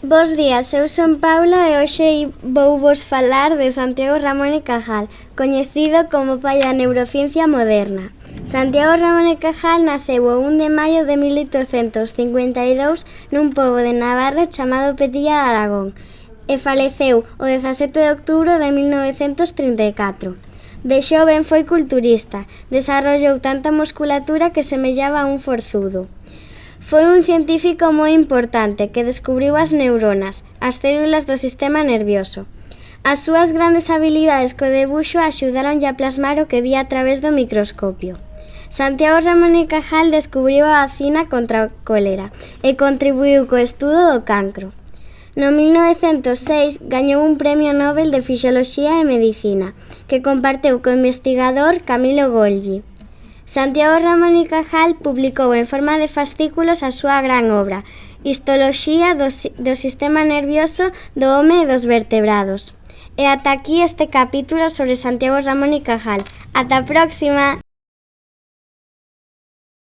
Bos días, eu son Paula e hoxe vou vos falar de Santiago Ramón y Cajal, coñecido como pai da neurociencia moderna. Santiago Ramón y Cajal naceu o 1 de maio de 1852 nun pobo de Navarra chamado Petilla de Aragón e faleceu o 17 de outubro de 1934. De xoven foi culturista, desarrollou tanta musculatura que semellaba a un forzudo. Foi un científico moi importante que descubriu as neuronas, as células do sistema nervioso. As súas grandes habilidades co debuxo axudaronlle a plasmar o que vía a través do microscopio. Santiago Ramón y Cajal descubriu a vacina contra o cólera e contribuiu co estudo do cancro. No 1906 gañou un premio Nobel de Fisioloxía e Medicina, que comparteu co investigador Camillo Golgi. Santiago Ramón y Cajal publicou en forma de fascículos a súa gran obra, Histoloxía do sistema nervioso do home e dos vertebrados. E ata aquí este capítulo sobre Santiago Ramón y Cajal. Ata a próxima!